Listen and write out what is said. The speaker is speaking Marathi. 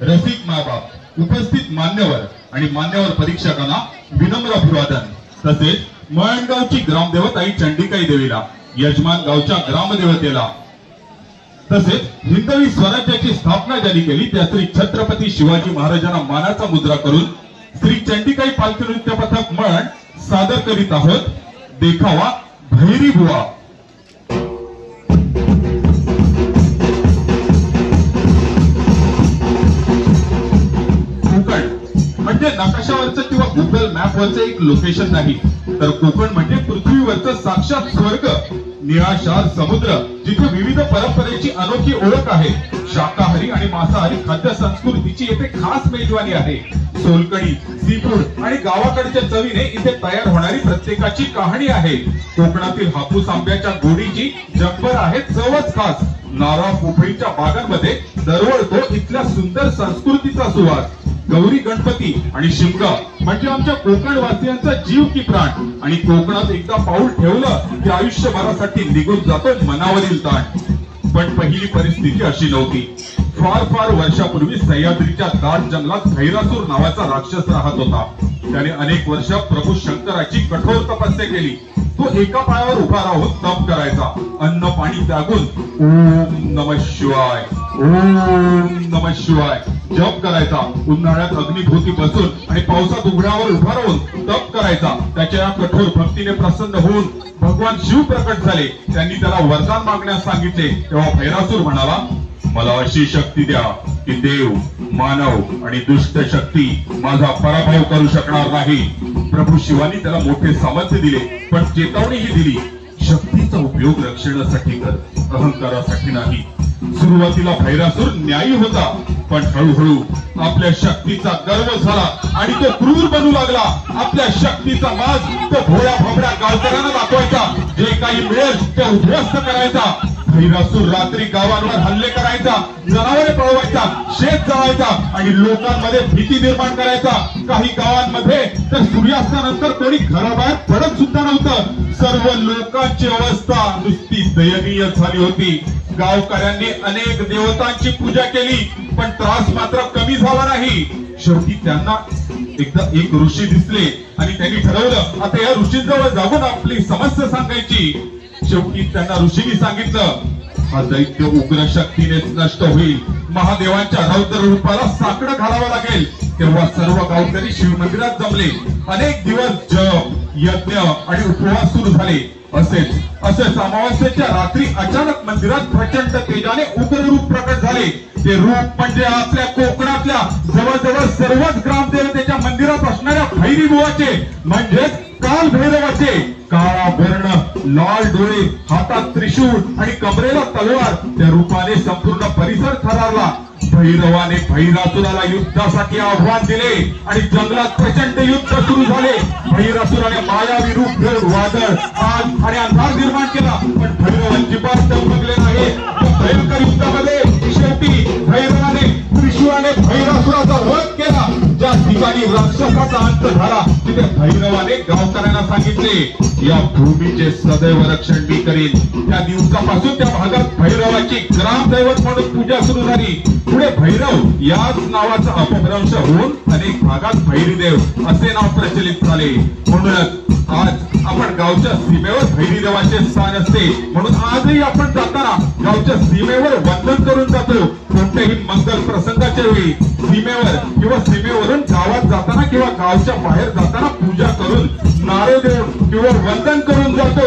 रसिक मायबाप, उपस्थित मान्यवर आणि मान्यवर परीक्षकांना विनम्र अभिवादन. तसेच मळणगावची ग्रामदेवत आई चंडिकाई देवीला, यजमान गावच्या ग्रामदेवतेला, तसेच हिंदवी स्वराज्याची स्थापना ज्यांनी केली त्या श्री छत्रपती शिवाजी महाराजांना मानाचा मुद्रा करून श्री चंडिकाई पालखी नृत्य पथक मळण सादर करीत आहोत. देखावा भैरी बुवा. कोकण म्हणजे नकाशावरचं किंवा गुगल मॅप वरचं एक लोकेशन नाही, तर कोकण म्हणजे पृथ्वीवरचं साक्षात स्वर्ग. निळाशार समुद्र, जिथे विविध परंपरेची अनोखी ओळख आहे. शाकाहारी आणि मांसाहारी खाद्य संस्कृतीची येथे खास मेजवानी आहे. सोलकढी, सीफूड आणि गावाकडच्या चवीने इथे तयार होणारी प्रत्येकाची कहाणी आहे. कोकणातील हापूस आंब्याच्या गोडीची जगभर आहे चवच खास. नारळ पोफळीच्या बागांमध्ये दरवळतो इथल्या सुंदर संस्कृतीचा सुवास. गौरी गणपती आणि शिमगा म्हणजे आमच्या कोकण वासियांचा जीव की प्राण. आणि कोकणात एकदा पाऊल ठेवलं की आयुष्यभरासाठी निघून जातो मनावरील ताण. पण पहिली परिस्थिती अशी नव्हती. फार फार वर्षापूर्वी सह्याद्रीच्या दाट जंगलात भैरासूर नावाचा राक्षस राहत होता. त्याने अनेक वर्ष प्रभू शंकराची कठोर तपस्या केली. तो एका पायावर उभा राहून तप करायचा. अन्न पाणी त्यागून ओम नमः शिवाय, ओम नमः शिवाय जप करायचा. उन्हाळ्यात अग्निभोवती बसून आणि पावसात उघड्यावर उभा राहून तप करायचा. त्याच्या या कठोर भक्तीने प्रसन्न होऊन भगवान शिव प्रकट झाले. त्यांनी त्याला वरदान मागण्यास सांगितले. तेव्हा भैरासूर म्हणाला, मला अशी शक्ती द्या की देव, मानव आणि दुष्ट शक्ती माझा पराभव करू शकणार नाही. प्रभू शिवानी त्याला मोठे सामर्थ्य दिले, पण चेतावणीही दिली, शक्तीचा उपयोग रक्षणासाठी कर, अहंकारासाठी नाही. सुरुवातीला भैरासूर न्यायी होता, पण हळूहळू आपल्या शक्तीचा गर्व झाला आणि तो क्रूर बनू लागला. आपल्या शक्तीचा माज तो भोळ्या भाबड्या गावकऱ्यांना दाखवायचा. जे काही मिळेल ते उद्ध्वस्त करायचा. भैरासूर रात्री गावांवर हल्ले करायचा, जनावरे पळवायचा, शेत जळायचा आणि लोकांमध्ये भीती निर्माण करायचा. काही गावांमध्ये तर सूर्यास्तानंतर कोणी घराबाहेर पडत सुद्धा नव्हतं. सर्व लोकांची अवस्था नुसती दयनीय झाली होती. गावकऱ्यांनी अनेक देवतांची पूजा केली, पण त्रास मात्र कमी झाला नाही. शेवटी त्यांना एकदा एक ऋषी दिसले आणि त्यांनी ठरवलं आता या ऋषींजवळ जाऊन आपली समस्या सांगायची. शेवटी त्यांना ऋषींनी सांगितलं, हा दैत्य उग्र शक्तीनेच नष्ट होईल. महादेवांच्या रौद्र रूपाला साकडं घालावं लागेल. तेव्हा सर्व गावकरी शिव मंदिरात जमले. अनेक दिवस जप, यज्ञ आणि उपवास सुरू झाले. असेच अमावास्येच्या रात्री अचानक मंदिरात प्रचंड तेजाने उग्र रूप प्रकट झाले. ते रूप म्हणजे आपल्या कोकणातल्या जवळजवळ सर्वच ग्रामदेवतेच्या मंदिरात असणाऱ्या भैरी बुवाचे म्हणजेच काल भैरवाचे. काळा वर्ण, लाल डोळे, हातात त्रिशूळ आणि कमरेला तलवार, त्या रूपाने संपूर्ण परिसर थरारला. भैरवाने भैरासुराला युद्धासाठी आव्हान दिले आणि जंगलात प्रचंड युद्ध सुरू झाले. भैरासुराने मायावी रूप घेऊन वादळ, आग आणि अंधार निर्माण केला, पण भैरव अजिबात डगमगले नाही. भयंकर युद्धामध्ये शेवटी भैरवाने त्रिशूळाने भैरासुराचा वध केला. ज्या ठिकाणी राक्षसाचा अंत झाला तिथे भैरवाने गावकऱ्यांना सांगितले, या भूमीचे सदैव रक्षण मी करीन. त्या दिवसापासून त्या भागात भैरवाची ग्रामदैवत म्हणून पूजा सुरू झाली. पुढे भैरव याच नावाचा अपभ्रंश होऊन अनेक भागात भैरीदेव असे नाव प्रचलित झाले. म्हणूनच आज आपण गावच्या सीमेवर भैरीदेवाचे स्थान असते. म्हणून आजही आपण जाताना गावच्या सीमेवर वंदन करून जातो. कोणत्याही मंगल प्रसंगाच्या वेळी सीमेवर किंवा सीमेवरून गावात जाताना किंवा गावच्या बाहेर जाताना पूजा करून नारळ देऊन किंवा वंदन करून जातो.